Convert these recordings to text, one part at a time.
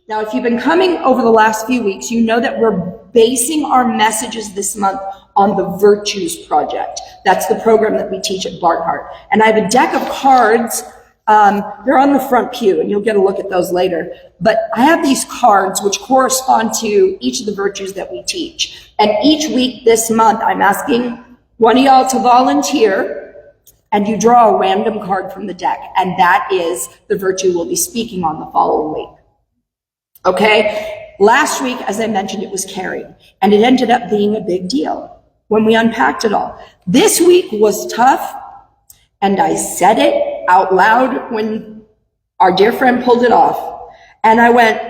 Now, if you've been coming over the last few weeks, you know that we're basing our messages this month on the Virtues Project. That's the program that we teach at Barnhart. And I have a deck of cards. They're on the front pew, and you'll get a look at those later. But I have these cards which correspond to each of the virtues that we teach. And each week this month, I'm asking one of y'all to volunteer, and you draw a random card from the deck. And that is the virtue we'll be speaking on the following week. Okay, last week, as I mentioned, it was caring, and it ended up being a big deal when we unpacked it all. This week was tough, and I said it out loud when our dear friend pulled it off, and I went,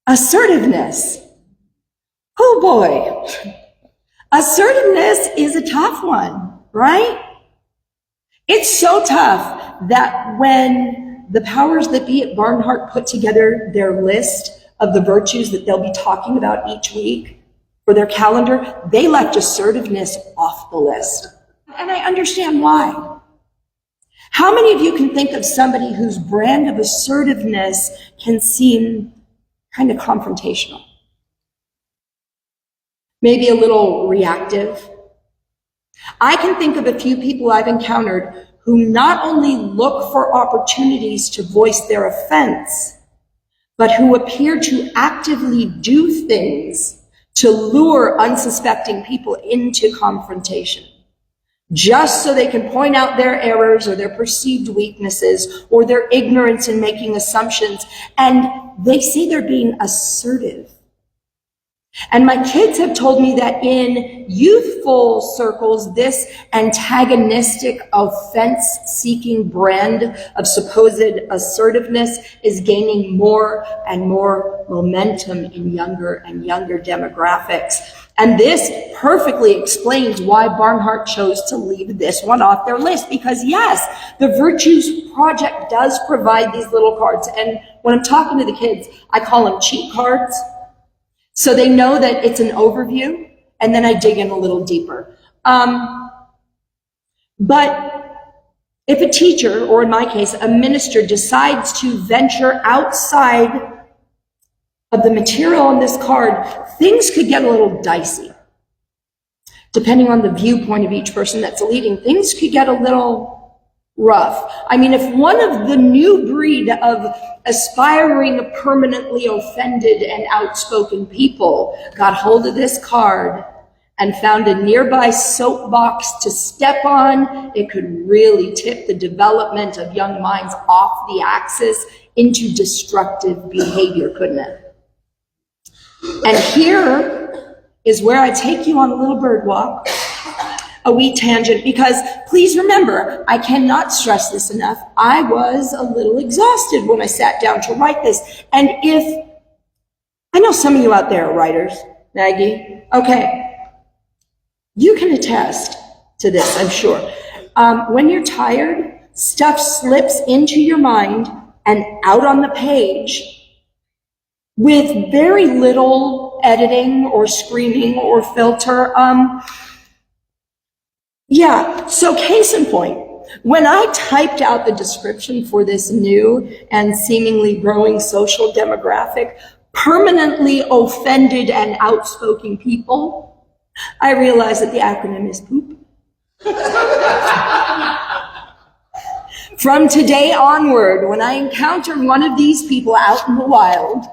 assertiveness. Oh boy, assertiveness is a tough one, right? It's so tough that when the powers that be at Barnhart put together their list of the virtues that they'll be talking about each week for their calendar, they left assertiveness off the list. And I understand why. How many of you can think of somebody whose brand of assertiveness can seem kind of confrontational? Maybe a little reactive? I can think of a few people I've encountered who not only look for opportunities to voice their offense, but who appear to actively do things to lure unsuspecting people into confrontation, just so they can point out their errors or their perceived weaknesses or their ignorance in making assumptions. And they say they're being assertive. And my kids have told me that in youthful circles, this antagonistic, offense-seeking brand of supposed assertiveness is gaining more and more momentum in younger and younger demographics. And this perfectly explains why Barnhart chose to leave this one off their list. Because yes, the Virtues Project does provide these little cards. And when I'm talking to the kids, I call them cheat cards. So they know that it's an overview, and then I dig in a little deeper. But if a teacher, or in my case, a minister, decides to venture outside of the material on this card, things could get a little dicey. Depending on the viewpoint of each person that's leading, things could get a little rough. I mean, if one of the new breed of aspiring, permanently offended and outspoken people got hold of this card and found a nearby soapbox to step on, it could really tip the development of young minds off the axis into destructive behavior, couldn't it? And here is where I take you on a little bird walk, a wee tangent, because please remember, I cannot stress this enough, I was a little exhausted when I sat down to write this. And if, I know some of you out there are writers, Maggie, okay, you can attest to this, I'm sure. When you're tired, stuff slips into your mind and out on the page with very little editing or screening or filter. Yeah, so case in point, when I typed out the description for this new and seemingly growing social demographic, permanently offended and outspoken people, I realized that the acronym is POOP. From today onward, when I encounter one of these people out in the wild,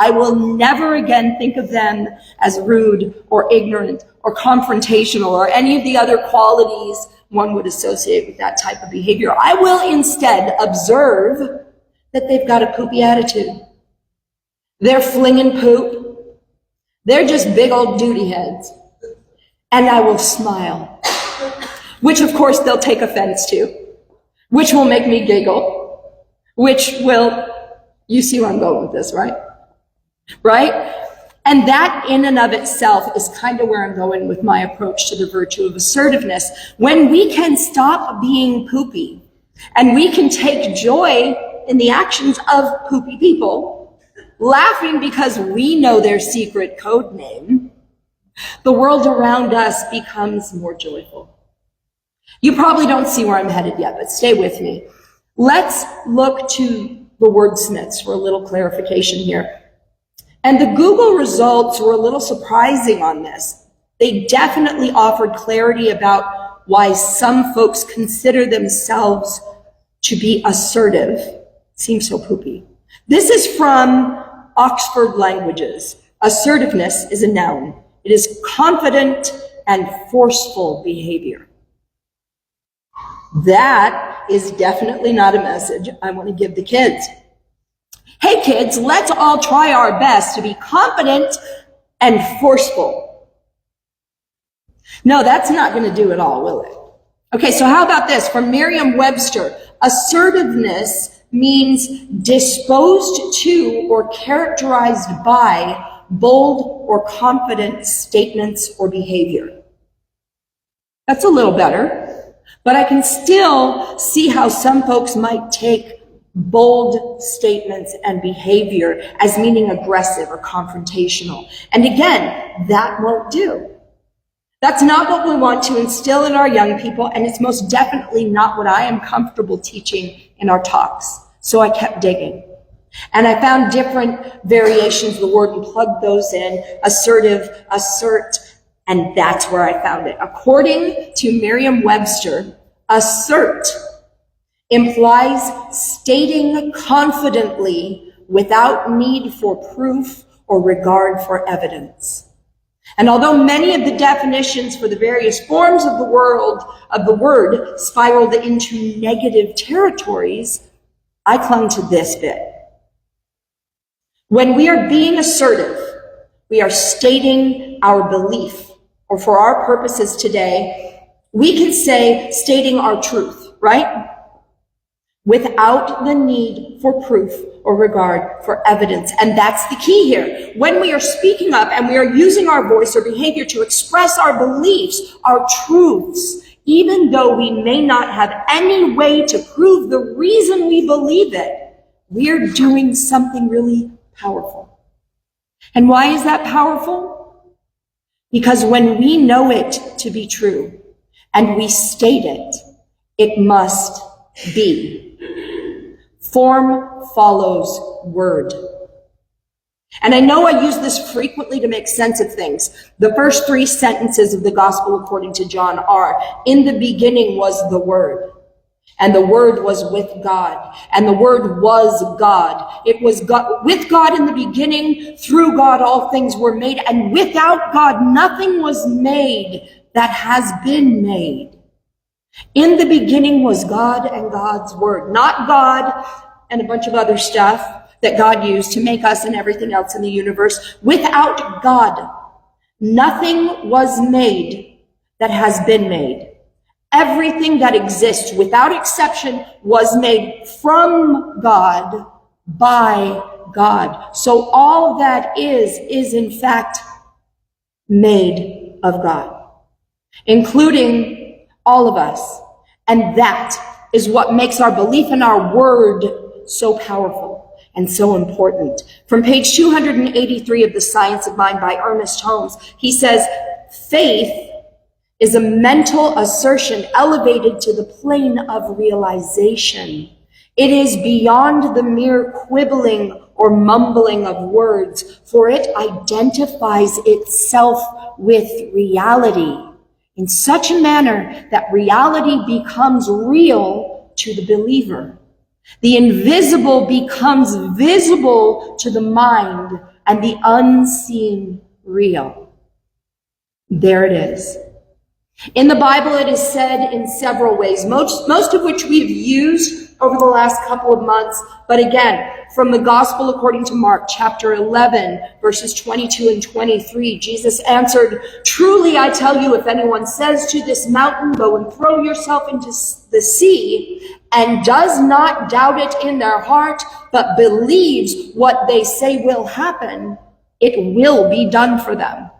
I will never again think of them as rude or ignorant or confrontational or any of the other qualities one would associate with that type of behavior. I will instead observe that they've got a poopy attitude. They're flinging poop. They're just big old duty heads. And I will smile, which of course they'll take offense to, which will make me giggle, which will, you see where I'm going with this, right? Right? And that in and of itself is kind of where I'm going with my approach to the virtue of assertiveness. When we can stop being poopy and we can take joy in the actions of poopy people, laughing because we know their secret code name, the world around us becomes more joyful. You probably don't see where I'm headed yet, but stay with me. Let's look to the wordsmiths for a little clarification here. And the Google results were a little surprising on this. They definitely offered clarity about why some folks consider themselves to be assertive. Seems so poopy. This is from Oxford Languages. Assertiveness is a noun. It is confident and forceful behavior. That is definitely not a message I want to give the kids. Hey kids, let's all try our best to be confident and forceful. No, that's not going to do it all, will it? Okay, so how about this? From Merriam-Webster, assertiveness means disposed to or characterized by bold or confident statements or behavior. That's a little better, but I can still see how some folks might take bold statements and behavior as meaning aggressive or confrontational. And again, that won't do. That's not what we want to instill in our young people, and it's most definitely not what I am comfortable teaching in our talks. So I kept digging. And I found different variations of the word and plugged those in, assertive, assert, and that's where I found it. According to Merriam-Webster, assert implies stating confidently without need for proof or regard for evidence. And although many of the definitions for the various forms of the word spiraled into negative territories, I clung to this bit. When we are being assertive, we are stating our belief, or for our purposes today, we can say stating our truth, right? Without the need for proof or regard for evidence. And that's the key here. When we are speaking up and we are using our voice or behavior to express our beliefs, our truths, even though we may not have any way to prove the reason we believe it, we are doing something really powerful. And why is that powerful? Because when we know it to be true and we state it, it must be. Form follows word. And I know I use this frequently to make sense of things. The first 3 sentences of the Gospel according to John are, in the beginning was the Word, and the Word was with God, and the Word was God. It was God, with God in the beginning, through God all things were made, and without God nothing was made that has been made. In the beginning was God and God's Word, not God and a bunch of other stuff that God used to make us and everything else in the universe. Without God, nothing was made that has been made. Everything that exists, without exception, was made from God, by God. So all that is in fact made of God, including all of us. And that is what makes our belief in our word so powerful and so important. From page 283 of The Science of Mind by Ernest Holmes, he says, faith is a mental assertion elevated to the plane of realization. It is beyond the mere quibbling or mumbling of words, for it identifies itself with reality in such a manner that reality becomes real to the believer. The invisible becomes visible to the mind, and the unseen real. There it is. In the Bible, it is said in several ways, most of which we've used over the last couple of months. But again, from the Gospel according to Mark, chapter 11, verses 22 and 23, Jesus answered, "Truly I tell you, if anyone says to this mountain, go and throw yourself into the sea, and does not doubt it in their heart, but believes what they say will happen, it will be done for them."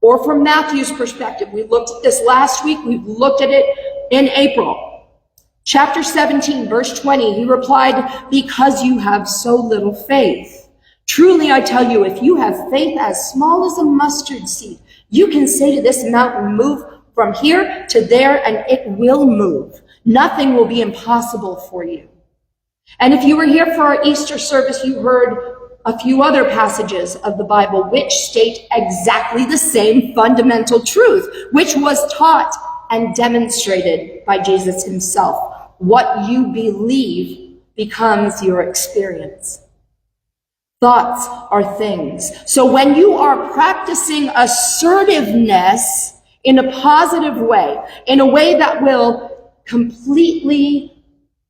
Or from Matthew's perspective, we looked at this last week, we've looked at it in April. Chapter 17, verse 20, he replied, "Because you have so little faith. Truly I tell you, if you have faith as small as a mustard seed, you can say to this mountain, move from here to there, and it will move. Nothing will be impossible for you." And if you were here for our Easter service, you heard a few other passages of the Bible which state exactly the same fundamental truth, which was taught and demonstrated by Jesus himself. What you believe becomes your experience. Thoughts are things. So when you are practicing assertiveness in a positive way, in a way that will completely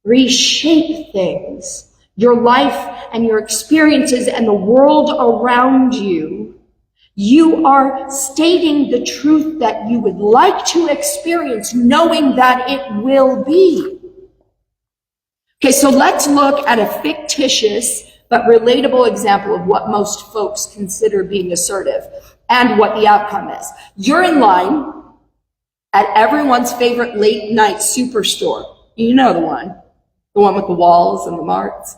reshape things, your life and your experiences and the world around you, you are stating the truth that you would like to experience, knowing that it will be. Okay, so let's look at a fictitious but relatable example of what most folks consider being assertive and what the outcome is. You're in line at everyone's favorite late night superstore. You know the one with the walls and the marts.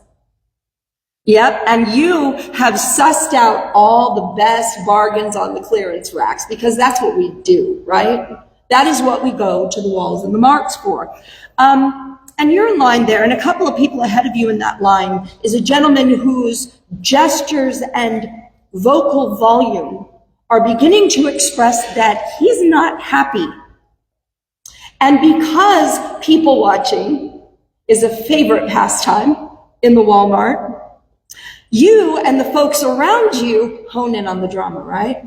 Yep, and you have sussed out all the best bargains on the clearance racks, because that's what we do, right? That is what we go to the walls and the marts for. And you're in line there, and a couple of people ahead of you in that line is a gentleman whose gestures and vocal volume are beginning to express that he's not happy. And because people watching is a favorite pastime in the Walmart, you and the folks around you hone in on the drama, right?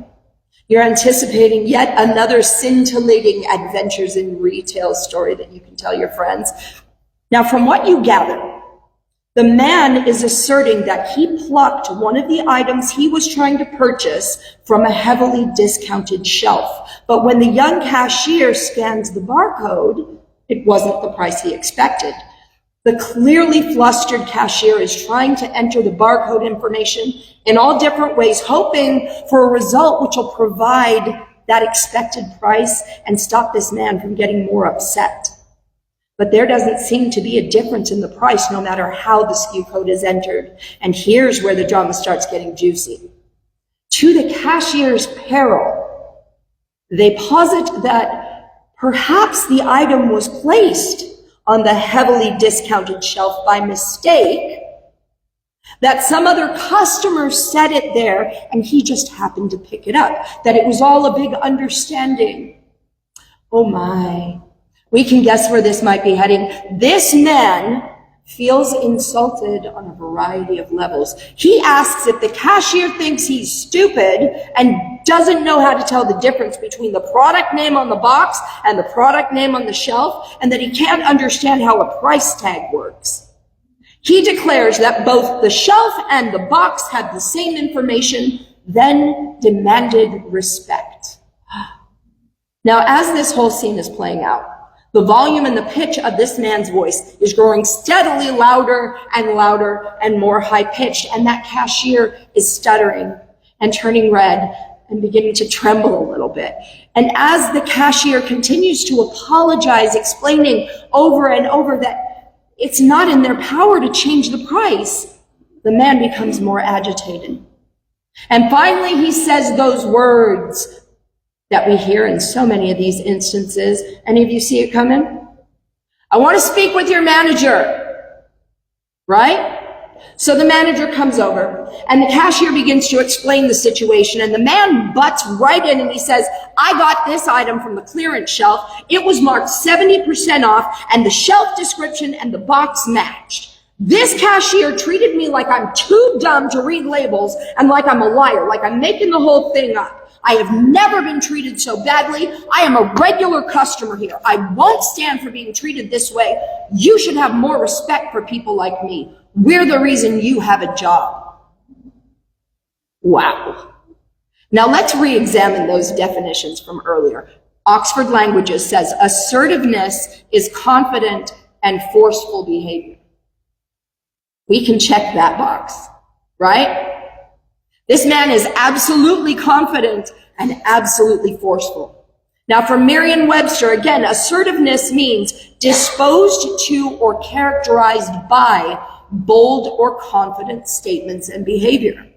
You're anticipating yet another scintillating adventures in retail story that you can tell your friends. Now, from what you gather, the man is asserting that he plucked one of the items he was trying to purchase from a heavily discounted shelf. But when the young cashier scans the barcode, it wasn't the price he expected. The clearly flustered cashier is trying to enter the barcode information in all different ways, hoping for a result which will provide that expected price and stop this man from getting more upset. But there doesn't seem to be a difference in the price no matter how the SKU code is entered. And here's where the drama starts getting juicy. To the cashier's peril, they posit that perhaps the item was placed on the heavily discounted shelf by mistake, that some other customer set it there and he just happened to pick it up, that it was all a big understanding. Oh my. We can guess where this might be heading. This man feels insulted on a variety of levels. He asks if the cashier thinks he's stupid and doesn't know how to tell the difference between the product name on the box and the product name on the shelf, and that he can't understand how a price tag works. He declares that both the shelf and the box had the same information, then demanded respect. Now, as this whole scene is playing out, the volume and the pitch of this man's voice is growing steadily louder and louder and more high-pitched, and that cashier is stuttering and turning red and beginning to tremble a little bit. And as the cashier continues to apologize, explaining over and over that it's not in their power to change the price, the man becomes more agitated. And finally, he says those words that we hear in so many of these instances. Any of you see it coming? I want to speak with your manager, right? So the manager comes over and the cashier begins to explain the situation, and the man butts right in and he says, I got this item from the clearance shelf. It was marked 70% off and the shelf description and the box matched. This cashier treated me like I'm too dumb to read labels and like I'm a liar, like I'm making the whole thing up. I have never been treated so badly. I am a regular customer here. I won't stand for being treated this way. You should have more respect for people like me. We're the reason you have a job. Wow. Now let's re-examine those definitions from earlier. Oxford Languages says assertiveness is confident and forceful behavior. We can check that box, right? This man is absolutely confident and absolutely forceful. Now, for Merriam-Webster, again, assertiveness means disposed to or characterized by bold or confident statements and behavior.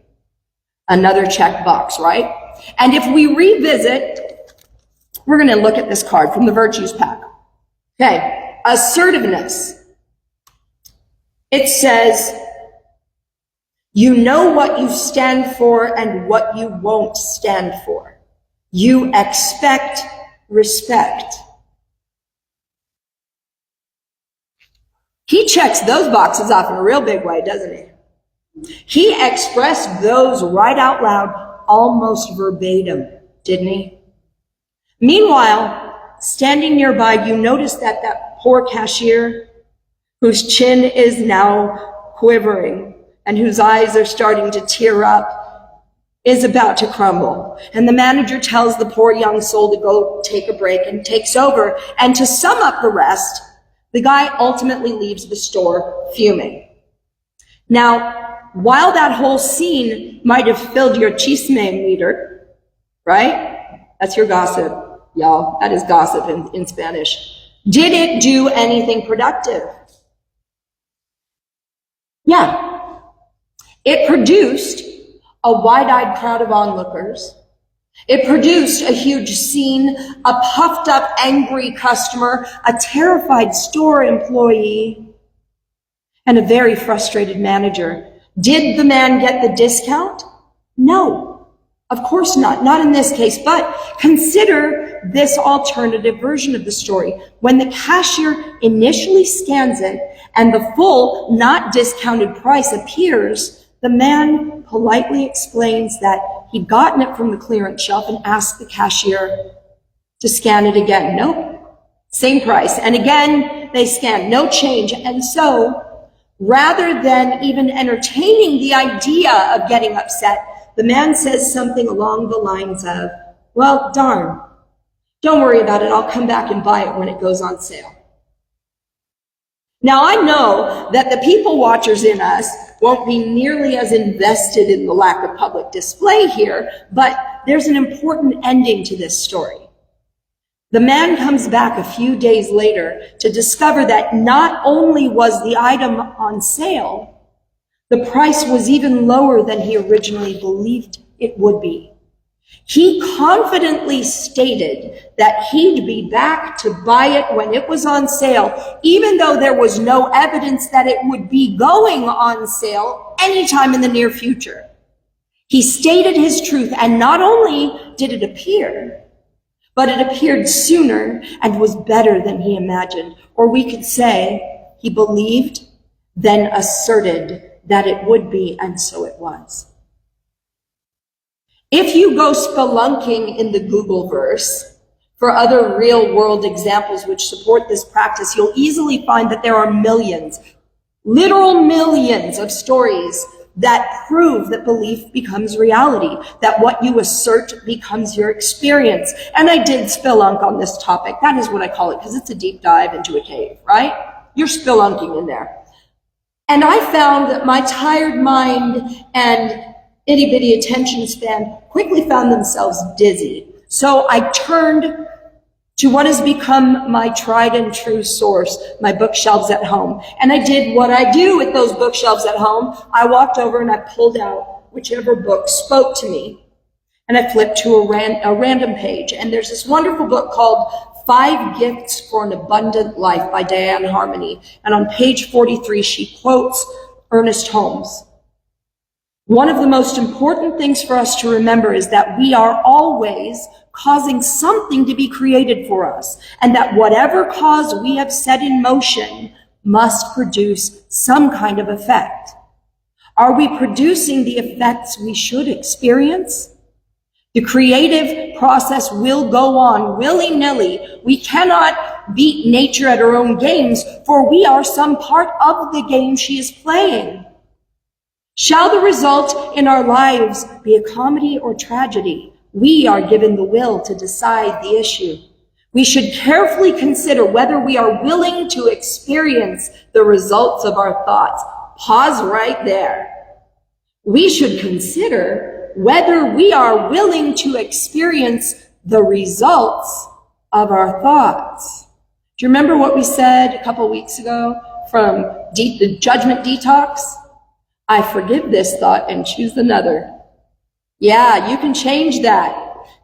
Another check box, right? And if we revisit, we're going to look at this card from the Virtues Pack. Okay, assertiveness. It says, you know what you stand for and what you won't stand for. You expect respect. He checks those boxes off in a real big way, doesn't he? He expressed those right out loud, almost verbatim, didn't he? Meanwhile, standing nearby, you notice that that poor cashier, whose chin is now quivering and whose eyes are starting to tear up, is about to crumble. And the manager tells the poor young soul to go take a break and takes over. And to sum up the rest, the guy ultimately leaves the store fuming. Now, while that whole scene might have filled your chisme meter, right? That's your gossip, y'all. That is gossip in Spanish. Did it do anything productive? Yeah. It produced a wide-eyed crowd of onlookers. It produced a huge scene, a puffed up, angry customer, a terrified store employee, and a very frustrated manager. Did the man get the discount? No, of course not. Not in this case, but consider this alternative version of the story. When the cashier initially scans it and the full, not discounted price appears, the man politely explains that he'd gotten it from the clearance shelf and asked the cashier to scan it again. Nope, same price. And again, they scan, no change. And so, rather than even entertaining the idea of getting upset, the man says something along the lines of, well, darn, don't worry about it. I'll come back and buy it when it goes on sale. Now, I know that the people watchers in us won't be nearly as invested in the lack of public display here, but there's an important ending to this story. The man comes back a few days later to discover that not only was the item on sale, the price was even lower than he originally believed it would be. He confidently stated that he'd be back to buy it when it was on sale, even though there was no evidence that it would be going on sale anytime in the near future. He stated his truth, and not only did it appear, but it appeared sooner and was better than he imagined. Or we could say he believed, then asserted that it would be, and so it was. If you go spelunking in the Googleverse for other real-world examples which support this practice, you'll easily find that there are millions, literal millions of stories that prove that belief becomes reality, that what you assert becomes your experience. And I did spelunk on this topic. That is what I call it, because it's a deep dive into a cave, right? You're spelunking in there. And I found that my tired mind and itty-bitty attention span quickly found themselves dizzy. So I turned to what has become my tried and true source, my bookshelves at home. And I did what I do with those bookshelves at home. I walked over and I pulled out whichever book spoke to me. And I flipped to a random page. And there's this wonderful book called 5 Gifts for an Abundant Life by Diane Harmony. And on page 43, she quotes Ernest Holmes. One of the most important things for us to remember is that we are always causing something to be created for us, and that whatever cause we have set in motion must produce some kind of effect. Are we producing the effects we should experience? The creative process will go on willy-nilly. We cannot beat nature at her own games, for we are some part of the game she is playing. Shall the result in our lives be a comedy or tragedy? We are given the will to decide the issue. We should carefully consider whether we are willing to experience the results of our thoughts. Pause right there. We should consider whether we are willing to experience the results of our thoughts. Do you remember what we said a couple weeks ago from the judgment detox? I forgive this thought and choose another. Yeah, you can change that.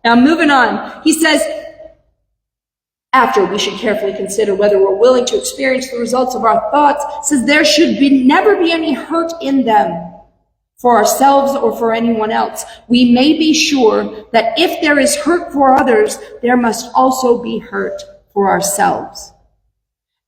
Now moving on. He says, After, we should carefully consider whether we're willing to experience the results of our thoughts. It says there should never be any hurt in them for ourselves or for anyone else. We may be sure that if there is hurt for others, there must also be hurt for ourselves.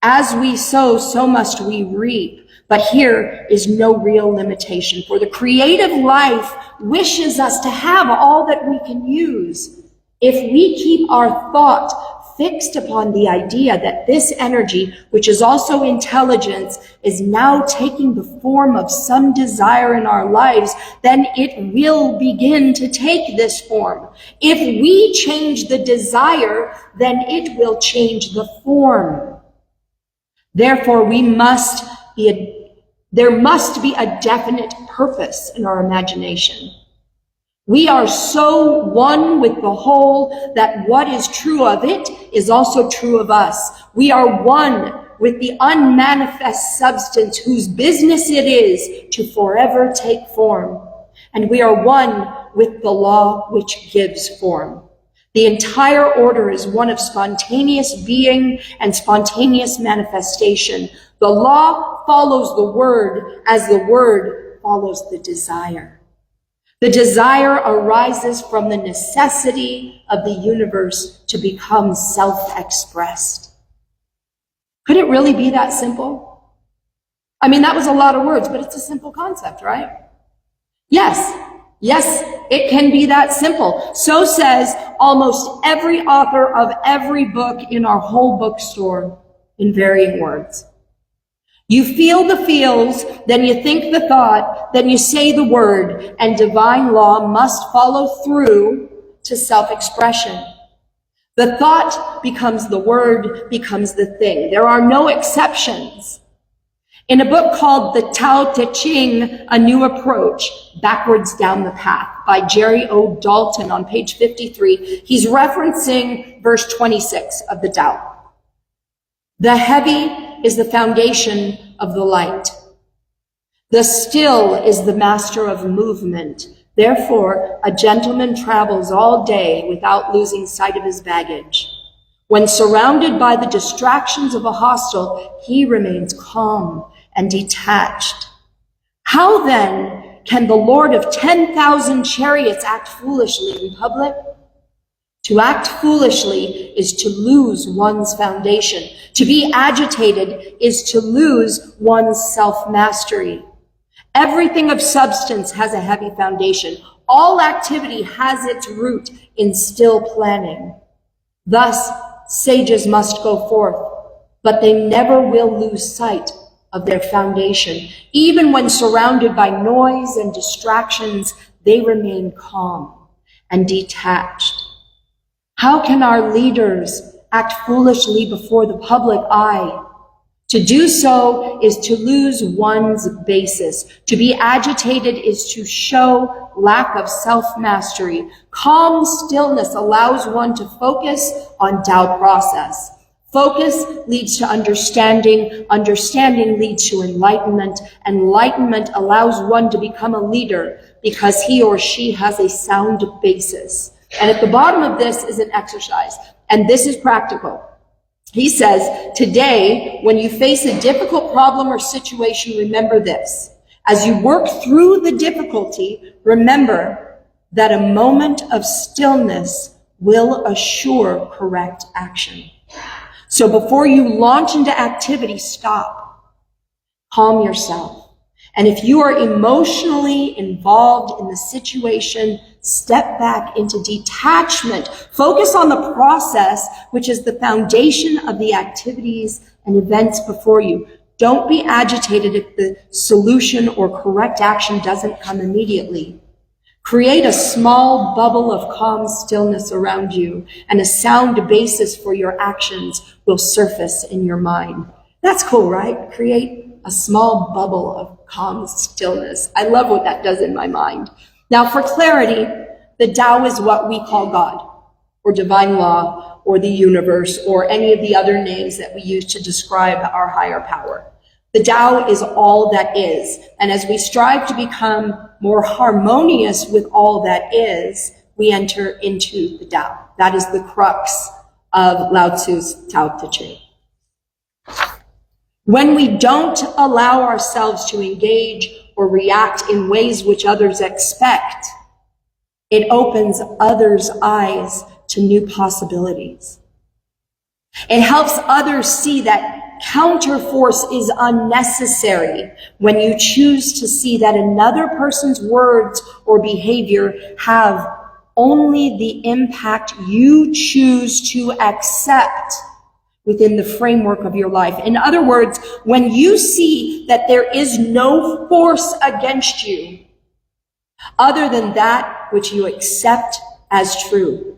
As we sow, so must we reap. But here is no real limitation, for the creative life wishes us to have all that we can use. If we keep our thought fixed upon the idea that this energy, which is also intelligence, is now taking the form of some desire in our lives, then it will begin to take this form. If we change the desire, then it will change the form. Therefore, there must be a definite purpose in our imagination. We are so one with the whole that what is true of it is also true of us. We are one with the unmanifest substance whose business it is to forever take form. And we are one with the law which gives form. The entire order is one of spontaneous being and spontaneous manifestation. The law follows the word as the word follows the desire. The desire arises from the necessity of the universe to become self-expressed. Could it really be that simple? I mean, that was a lot of words, but it's a simple concept, right? Yes, it can be that simple. So says almost every author of every book in our whole bookstore in varying words. You feel the feels, then you think the thought, then you say the word, and divine law must follow through to self-expression. The thought becomes the word, becomes the thing. There are no exceptions. In a book called The Tao Te Ching, A New Approach, Backwards Down the Path, by Jerry O. Dalton on page 53, he's referencing verse 26 of the Tao. The heavy is the foundation of the light. The still is the master of movement. Therefore, a gentleman travels all day without losing sight of his baggage. When surrounded by the distractions of a hostel, he remains calm and detached. How then can the Lord of 10,000 chariots act foolishly in public? To act foolishly is to lose one's foundation. To be agitated is to lose one's self-mastery. Everything of substance has a heavy foundation. All activity has its root in still planning. Thus, sages must go forth, but they never will lose sight of their foundation. Even when surrounded by noise and distractions, they remain calm and detached. How can our leaders act foolishly before the public eye? To do so is to lose one's basis. To be agitated is to show lack of self-mastery. Calm stillness allows one to focus on Tao process. Focus leads to understanding. Understanding leads to enlightenment. Enlightenment allows one to become a leader because he or she has a sound basis. And at the bottom of this is an exercise, and this is practical. He says, today, when you face a difficult problem or situation, remember this. As you work through the difficulty, remember that a moment of stillness will assure correct action. So before you launch into activity, stop. Calm yourself. And if you are emotionally involved in the situation, step back into detachment. Focus on the process, which is the foundation of the activities and events before you. Don't be agitated if the solution or correct action doesn't come immediately. Create a small bubble of calm stillness around you, and a sound basis for your actions will surface in your mind. That's cool, right? Create a small bubble of calm stillness. I love what that does in my mind. Now, for clarity, the Tao is what we call God, or divine law, or the universe, or any of the other names that we use to describe our higher power. The Tao is all that is, and as we strive to become more harmonious with all that is, we enter into the Tao. That is the crux of Lao Tzu's Tao Te Ching. When we don't allow ourselves to engage or react in ways which others expect, it opens others' eyes to new possibilities. It helps others see that counterforce is unnecessary when you choose to see that another person's words or behavior have only the impact you choose to accept within the framework of your life. In other words, when you see that there is no force against you other than that which you accept as true,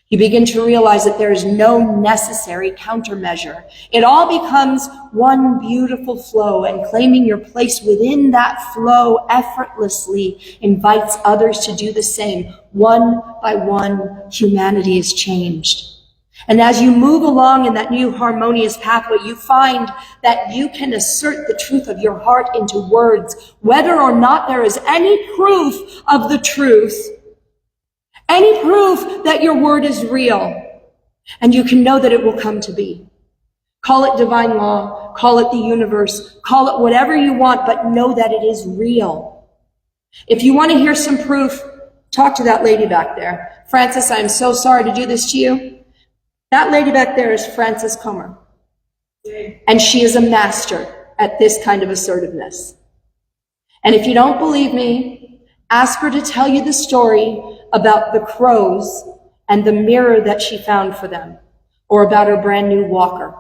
you begin to realize that there is no necessary countermeasure. It all becomes one beautiful flow, and claiming your place within that flow effortlessly invites others to do the same. One by one, humanity is changed. And as you move along in that new harmonious pathway, you find that you can assert the truth of your heart into words, whether or not there is any proof of the truth, any proof that your word is real, and you can know that it will come to be. Call it divine law, call it the universe, call it whatever you want, but know that it is real. If you want to hear some proof, talk to that lady back there. Frances, I'm so sorry to do this to you. That lady back there is Frances Comer, and she is a master at this kind of assertiveness. And if you don't believe me, ask her to tell you the story about the crows and the mirror that she found for them, or about her brand new walker.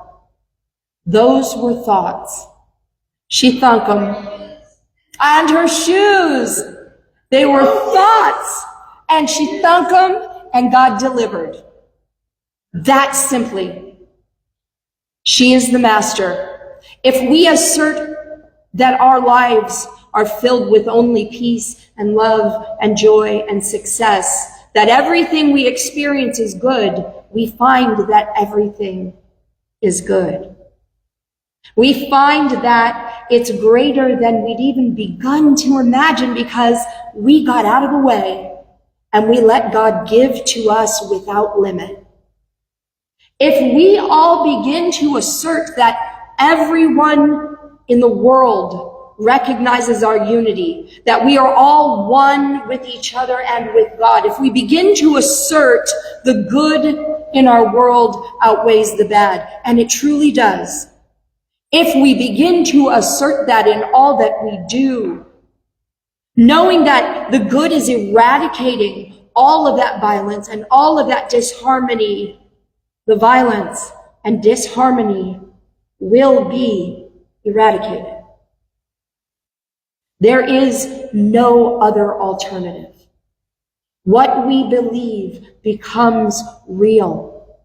Those were thoughts. She thunk them. And her shoes, they were thoughts. And she thunk them, and God delivered. That simply. She is the master. If we assert that our lives are filled with only peace and love and joy and success, that everything we experience is good, we find that everything is good. We find that it's greater than we'd even begun to imagine, because we got out of the way and we let God give to us without limit. If we all begin to assert that everyone in the world recognizes our unity, that we are all one with each other and with God, if we begin to assert the good in our world outweighs the bad, and it truly does, if we begin to assert that in all that we do, knowing that the good is eradicating all of that violence and all of that disharmony, the violence and disharmony will be eradicated. There is no other alternative. What we believe becomes real.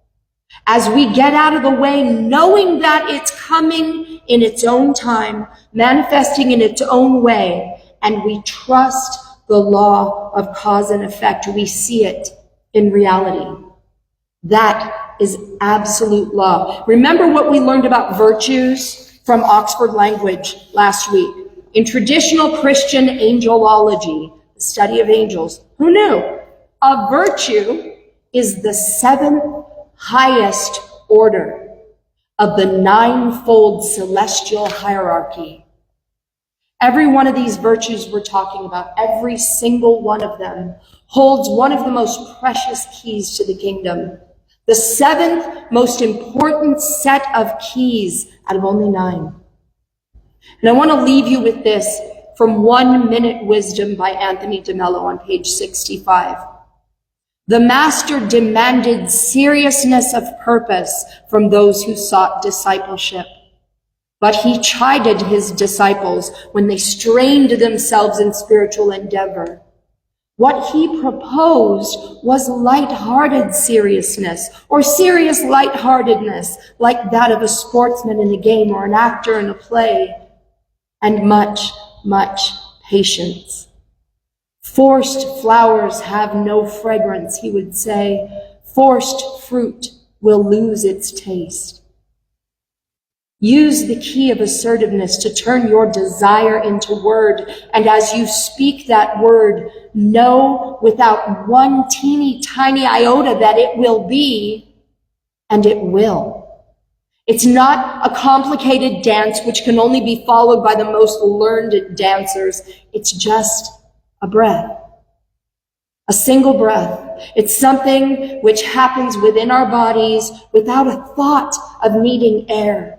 As we get out of the way, knowing that it's coming in its own time, manifesting in its own way, and we trust the law of cause and effect, we see it in reality. That is absolute law. Remember what we learned about virtues from Oxford Language last week. In traditional Christian angelology, the study of angels, who knew? A virtue is the seventh highest order of the ninefold celestial hierarchy. Every one of these virtues we're talking about, every single one of them, holds one of the most precious keys to the kingdom. The seventh most important set of keys out of only 9. And I want to leave you with this from 1 Minute Wisdom by Anthony DeMello on page 65. The master demanded seriousness of purpose from those who sought discipleship, but he chided his disciples when they strained themselves in spiritual endeavor. What he proposed was light-hearted seriousness, or serious light-heartedness, like that of a sportsman in a game or an actor in a play, and much, much patience. Forced flowers have no fragrance, he would say. Forced fruit will lose its taste. Use the key of assertiveness to turn your desire into word. And as you speak that word, know without one teeny tiny iota that it will be, and it will. It's not a complicated dance which can only be followed by the most learned dancers. It's just a breath. A single breath. It's something which happens within our bodies without a thought of needing air.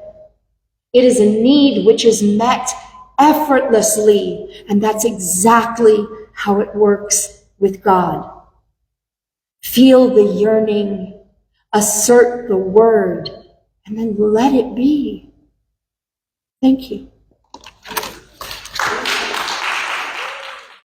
It is a need which is met effortlessly, and that's exactly how it works with God. Feel the yearning, assert the word, and then let it be. Thank you.